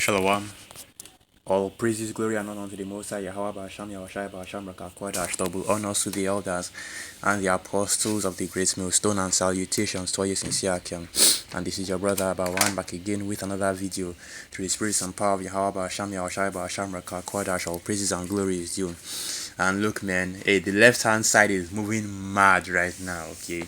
Shalom. All praises, glory, and honor unto the Most High Yahweh Basham Yahushai Basham Rakakwadash, double honors to the elders and the apostles of the great millstone, and salutations to all you sincere Akim. And this is your brother Abawan back again with another video. To the spirits and power of Yahweh Basham Yahushai Basham Rakakwadash, all praises and glory is due. And look, man, hey, the left hand side is moving mad right now, okay?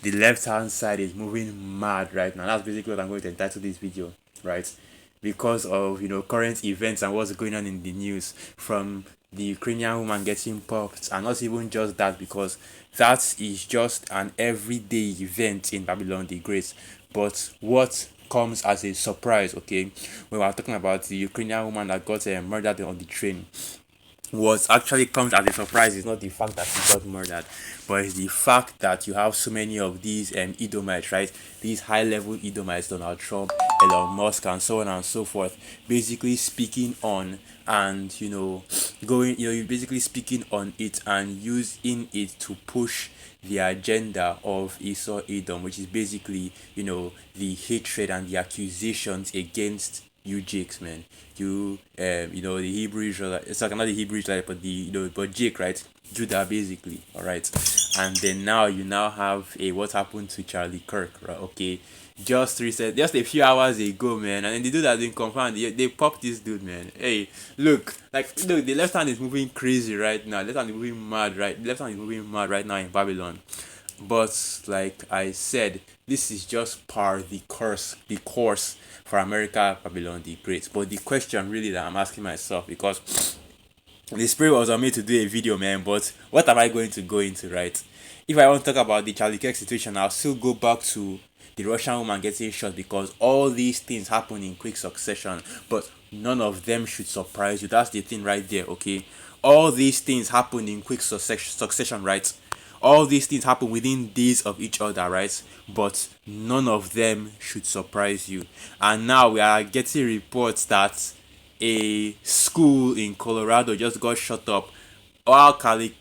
The left hand side is moving mad right now. That's basically what I'm going to entitle this video, right? Because of current events and what's going on in the news, from the Ukrainian woman getting popped, and not even just that, because that is just an everyday event in Babylon the Great. But what comes as a surprise, okay, when we're talking about the Ukrainian woman that got murdered on the train, what actually comes as a surprise is not the fact that he got murdered, but it's the fact that you have so many of these Edomites, right? These high-level Edomites, Donald Trump, Elon Musk, and so on and so forth, basically speaking on and basically speaking on it and using it to push the agenda of Esau Edom, which is basically the hatred and the accusations against you Jakes, man. The Hebrew Israelite. It's like not the Hebrew Israelite, but but Jake, right? Judah, basically. All right. And then now you now have a what happened to Charlie Kirk, right? Okay. Just a few hours ago, man, and then the dude has been confirmed. They popped this dude, man. Hey, look, the left hand is moving crazy right now. The left hand is moving mad, right? The left hand is moving mad right now in Babylon. But like I said, this is just the course for America, Babylon the Great. But the question really that I'm asking myself, because the spirit was on me to do a video, man, but what am I going to go into, right? If I want to talk about the Charlie Kirk situation, I'll still go back to the Russian woman getting shot, because all these things happen in quick succession, but none of them should surprise you. That's the thing right there, okay? All these things happen in quick succession, right? All these things happen within days of each other, right? But none of them should surprise you. And now we are getting reports that a school in Colorado just got shut up while Charlie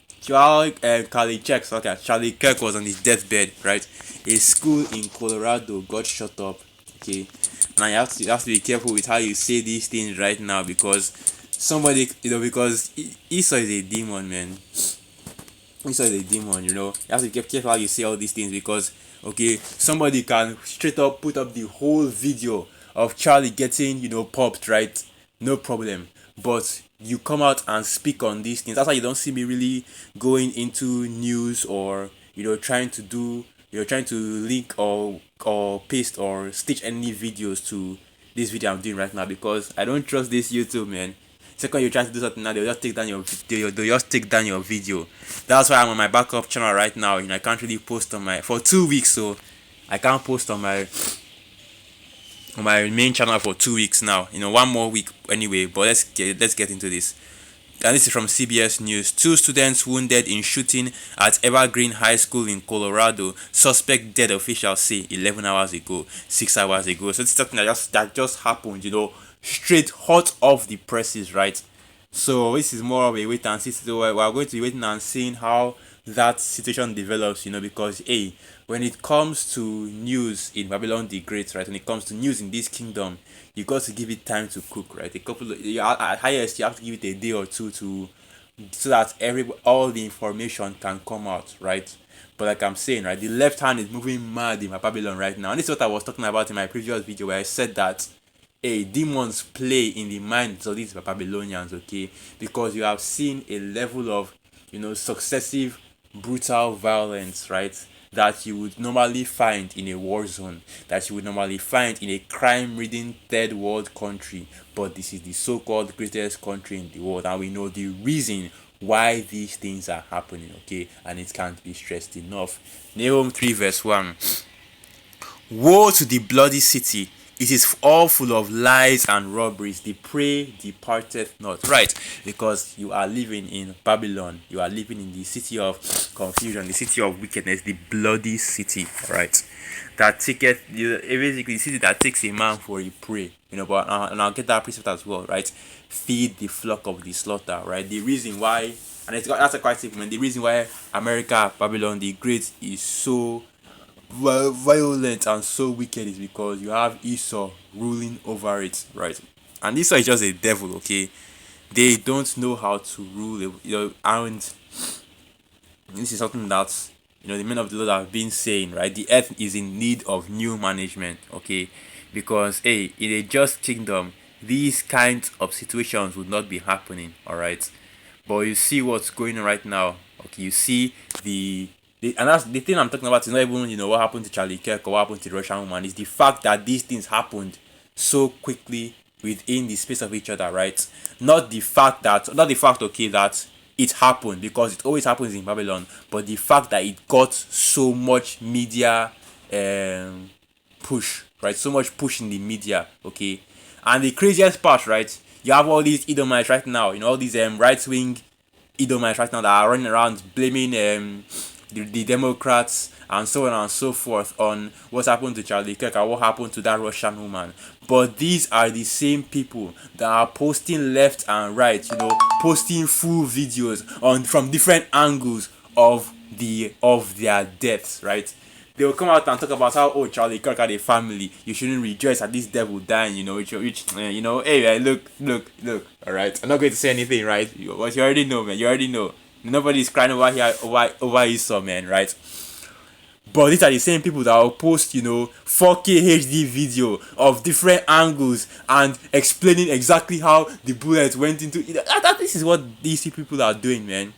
Kirk was on his deathbed, right? A school in Colorado got shut up. Okay, now you have to be careful with how you say these things right now, because somebody, because Esau is a demon, man. Esau is a demon, You have to be careful how you say all these things, because okay, somebody can straight up put up the whole video of Charlie getting popped, right? No problem. But you come out and speak on these things. That's why you don't see me really going into news, or trying to link or paste or stitch any videos to this video I'm doing right now, because I don't trust this YouTube, man. Second, you try to do something now, they'll just take down your video. That's why I'm on my backup channel right now. I can't really post on my for 2 weeks, so I can't post on my main channel for 2 weeks now. One more week anyway. But let's get into this. And this is from CBS News. 2 students wounded in shooting at Evergreen High School in Colorado. Suspect dead, officials say 11 hours ago, 6 hours ago. So this is something that just happened, straight hot off the presses, right? So this is more of a wait and see. So we're going to be waiting and seeing how that situation develops, because when it comes to news in Babylon the Great, right? When it comes to news in this kingdom, you got to give it time to cook, right? At highest, you have to give it a day or two to so that all the information can come out, right? But like I'm saying, right, the left hand is moving mad in Babylon right now, and this is what I was talking about in my previous video, where I said that demons play in the minds of these Babylonians, okay? Because you have seen a level of successive brutal violence, right, that you would normally find in a war zone, that you would normally find in a crime-ridden third world country. But this is the so-called greatest country in the world, and we know the reason why these things are happening, okay? And it can't be stressed enough. Nahum 3 verse 1. Woe to the bloody city! It is all full of lies and robberies. The prey departeth not. Right, because you are living in Babylon. You are living in the city of confusion, the city of wickedness, the bloody city. Right, that ticket, basically, the city that takes a man for a prey. But and I'll get that precept as well. Right, feed the flock of the slaughter. Right, the reason why, and that's a quite simple, man. The reason why America, Babylon the Great, is so violent and so wicked is because you have Esau ruling over it, right? And Esau is just a devil, okay? They don't know how to rule, and this is something that the men of the Lord have been saying, right? The earth is in need of new management, okay? Because hey, in a just kingdom, these kinds of situations would not be happening, all right? But you see what's going on right now, okay? You see and that's the thing I'm talking about. Is not even what happened to Charlie Kirk or what happened to the Russian woman. Is the fact that these things happened so quickly within the space of each other, right? Not the fact, okay, that it happened, because it always happens in Babylon, but the fact that it got so much media um push, right? So much push in the media, okay? And the craziest part, right? You have all these Edomites right now, all these right wing Edomites right now that are running around blaming the Democrats and so on and so forth on what's happened to Charlie Kirk and what happened to that Russian woman. But these are the same people that are posting left and right, posting full videos on from different angles of their deaths, right? They will come out and talk about how, oh, Charlie Kirk had a family. You shouldn't rejoice at this devil dying. Hey, look. All right, I'm not going to say anything, right? But you already know, man. You already know. Nobody's crying over here over Esau, man, right? But these are the same people that will post, 4K HD video of different angles and explaining exactly how the bullet went into it. This is what these people are doing, man.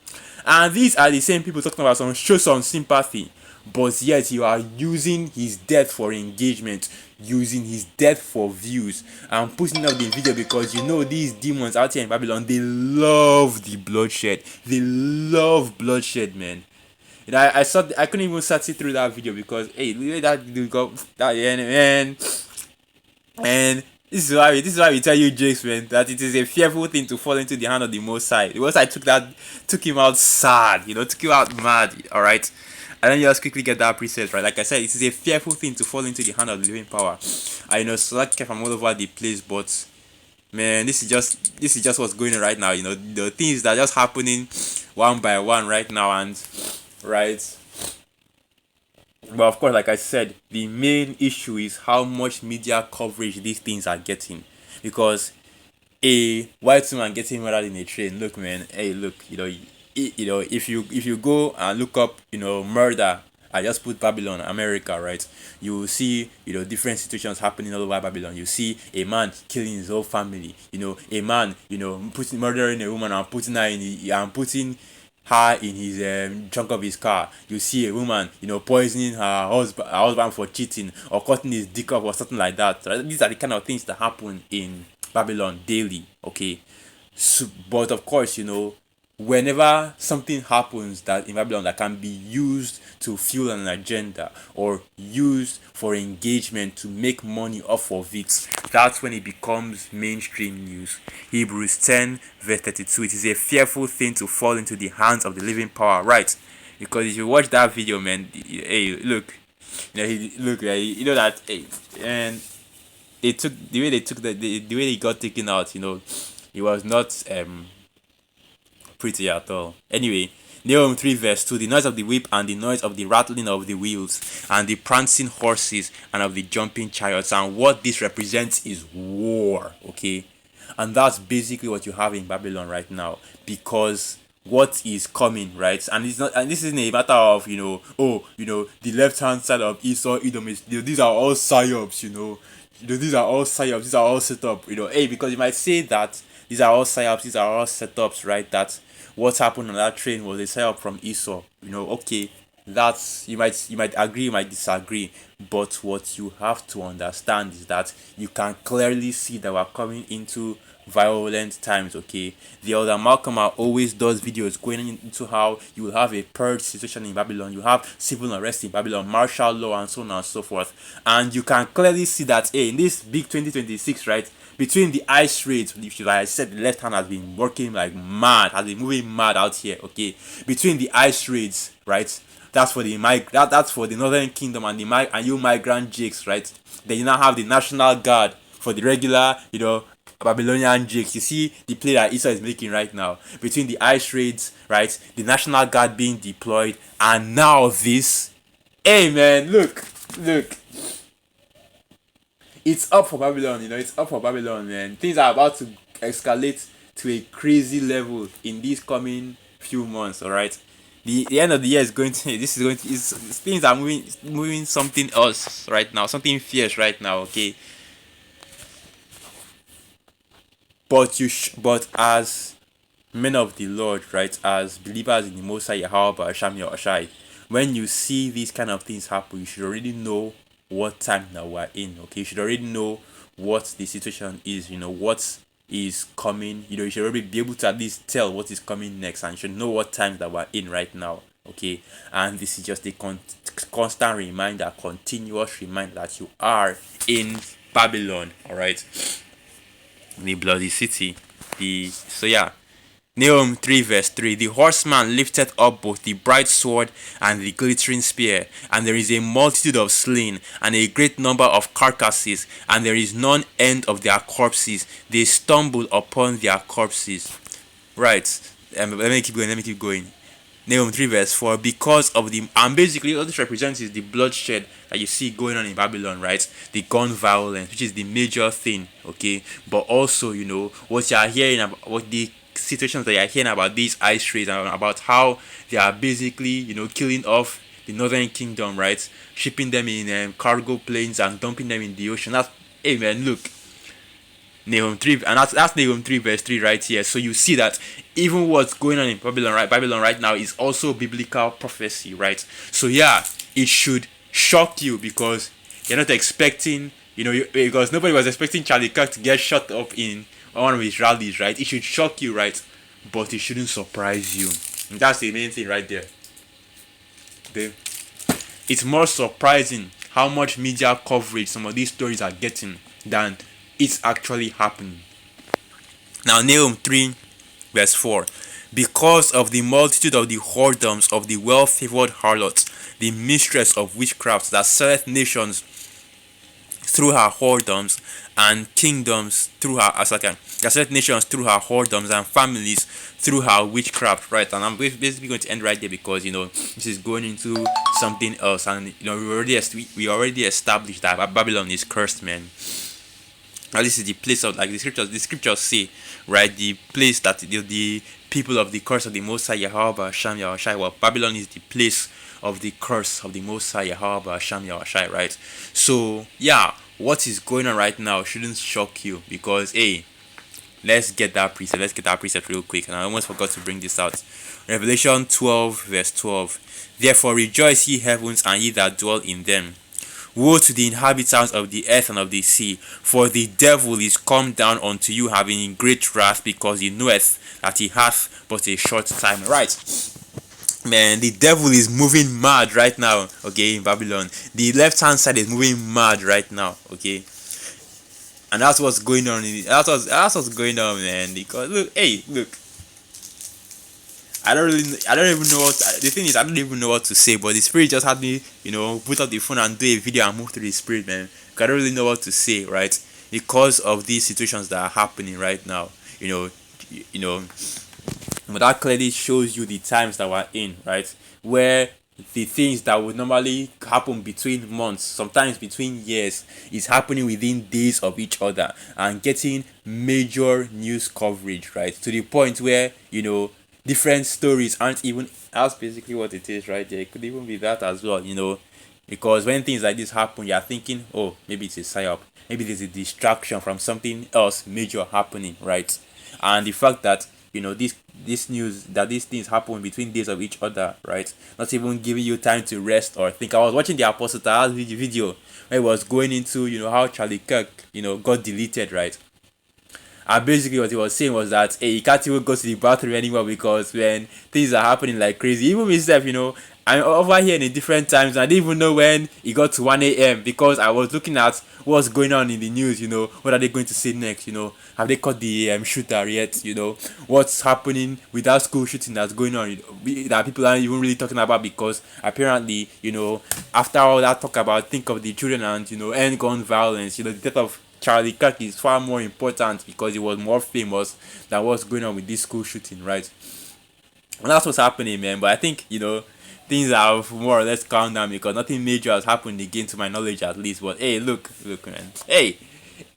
And these are the same people talking about show some sympathy, but yet you are using his death for engagement, using his death for views, and putting up the video because these demons out here in Babylon, they love the bloodshed. They love bloodshed, man. I couldn't even sit through that video because hey, the way that dude got that, yeah, man. And this is why we tell you, Jakes, man, that it is a fearful thing to fall into the hand of the Most High. The Most High took him out sad, took him out mad. All right, and then you just quickly get that preset right. Like I said, it is a fearful thing to fall into the hand of the living power. I select from all over the place, but man, this is just what's going on right now. The things that are just happening one by one right now, and right. But of course, like I said, the main issue is how much media coverage these things are getting. Because a white woman getting murdered in a train. Look, man. Hey, look. If you go and look up, murder. I just put Babylon, America, right? You will see, different situations happening all over Babylon. You see a man killing his whole family. A man, putting murdering a woman and putting her in his trunk of his car. You see a woman, poisoning her husband for cheating or cutting his dick off or something like that. So these are the kind of things that happen in Babylon daily. Okay, but of course, whenever something happens that in Babylon that can be used to fuel an agenda or used for engagement to make money off of it, that's when it becomes mainstream news. Hebrews 10 verse 32. It is a fearful thing to fall into the hands of the living power, right? Because if you watch that video, man, hey, look, that, hey, and they took the way they took the way he got taken out, it was not pretty at all. Anyway, Nahum 3 verse 2, the noise of the whip and the noise of the rattling of the wheels and the prancing horses and of the jumping chariots, and what this represents is war, okay? And that's basically what you have in Babylon right now, because what is coming, right? And this isn't a matter of the left hand side of Esau, Edom is, these are all psyops, these are all psyops, these are all set up, hey, because you might say that these are all psyops, these are all setups, right? That what happened on that train was a setup from Esau. Okay, that's, you might agree, you might disagree, but what you have to understand is that you can clearly see that we're coming into violent times. Okay, the elder Malcolm always does videos going into how you will have a purge situation in Babylon, you have civil unrest in Babylon, martial law, and so on and so forth, and you can clearly see that, hey, in this big 2026, right, between the ice raids, which, like I said, the left hand has been working like mad, has been moving mad out here. Okay, between the ice raids, right, that's for that's for the Northern Kingdom and you migrant jakes, right? Then you now have the National Guard for the regular, Babylonian jakes. You see the play that Esau is making right now between the ice raids, right? The National Guard being deployed, and now this. Hey, man, look. it's up for Babylon, it's up for Babylon, man. Things are about to escalate to a crazy level in these coming few months, all right? The end of the year is going to, this is going to, things are moving something else right now, something fierce right now, okay? But as men of the Lord, right, as believers in the Most High Yahweh Hashem Yahushai, when you see these kind of things happen, you should already know what time that we're in. Okay, you should already know what the situation is. You know what is coming. You should already be able to at least tell what is coming next, and you should know what time that we're in right now. Okay, and this is just a constant reminder, continuous reminder that you are in Babylon. All right, the bloody city. Yeah, Nahum 3 verse 3. The horseman lifted up both the bright sword and the glittering spear, and there is a multitude of slain, and a great number of carcasses, and there is none end of their corpses. They stumble upon their corpses. Right. Let me keep going. Nahum 3 verse 4. Because of the, and basically all this represents is the bloodshed that you see going on in Babylon, right? The gun violence, which is the major thing, okay? But also, what you are hearing about, what the situations that you are hearing about these ice raids, and about how they are basically, killing off the northern kingdom, right? Shipping them in cargo planes and dumping them in the ocean. That's, hey man, look, Nahum 3, and that's Nahum 3 verse 3 right here. So you see that even what's going on in Babylon right now is also biblical prophecy, right? So yeah, it should shock you, because you're not expecting, because nobody was expecting Charlie Kirk to get shot up in one of his rallies, right? It should shock you, right? But it shouldn't surprise you. And that's the main thing right there. It's more surprising how much media coverage some of these stories are getting than it's actually happening. Now, Nahum 3 verse 4. Because of the multitude of the whoredoms of the well-favored harlot, the mistress of witchcraft, that serveth nations through her whoredoms, and kingdoms through her, that serveth nations through her whoredoms, and families through her witchcraft, right? And I'm basically going to end right there, because this is going into something else, and we already established that Babylon is cursed, man. Now this is the place of, like the scriptures say, right? The place that the people of the curse of the Most High Yahweh Hashem Yahushai. Well, Babylon is the place of the curse of the Most High Yahweh Hashem Yahushai, right? So yeah, what is going on right now shouldn't shock you, because hey, let's get that precept real quick. And I almost forgot to bring this out. Revelation 12 verse 12. Therefore rejoice, ye heavens, and ye that dwell in them. Woe to the inhabitants of the earth and of the sea, for the devil is come down unto you, having great wrath, because he knoweth that he hath but a short time. Right, man, the devil is moving mad right now, okay, in Babylon. The left hand side is moving mad right now, okay, and that's what's going on. That's what's going on, man. Because look, I don't even know the thing is, I don't even know what to say, but the spirit just had me, put up the phone and do a video and move through the spirit, man. I don't really know what to say, right? Because of these situations that are happening right now, but that clearly shows you the times that we're in, right? Where the things that would normally happen between months, sometimes between years, is happening within days of each other, and getting major news coverage, right? To the point where, different stories aren't even, that's basically what it is right there. It could even be that as well, because when things like this happen, you're thinking, oh, maybe it's a psyop, maybe there's a distraction from something else major happening, right? And the fact that this news, that these things happen between days of each other, right, not even giving you time to rest or think. I was watching the Apostle Tah's video where he was going into how Charlie Kirk got deleted, right? And basically what he was saying was that, hey, you can't even go to the bathroom anymore, because when things are happening like crazy, even myself, I'm over here in a different times. I didn't even know when it got to 1 a.m. because I was looking at what's going on in the news, what are they going to say next, have they caught the shooter yet, what's happening with that school shooting that's going on, that people aren't even really talking about, because apparently, after all that talk about, think of the children and, end gun violence, the death of Charlie Kirk is far more important, because he was more famous than what's going on with this school shooting, right? And that's what's happening, man. But I think, things have more or less calmed down because nothing major has happened again to my knowledge at least. But hey, look, man. Hey,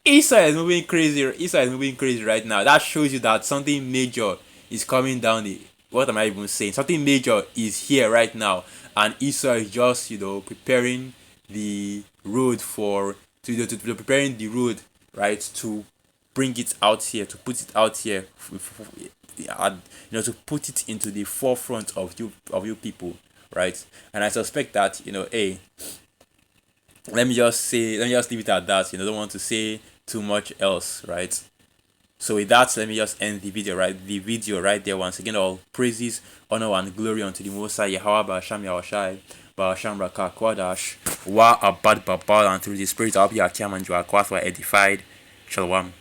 Esau is moving crazy. Esau is moving crazy right now. That shows you that something major is coming down the. What am I even saying? Something major is here right now, and Esau is just preparing the road for preparing the road, right, to bring it out here, to put it out here, to put it into the forefront of you people, right? And I suspect that hey, let me just leave it at that. Don't want to say too much else, right? So with that, let me just end the video, right? The video right there. Once again, all praises, honor, and glory unto the Most High Yahweh Basham Yahushai Basham Raka Kwadash Wa Abad Babal, and through the Spirit of Yakim and Joaquath were edified. Shalom.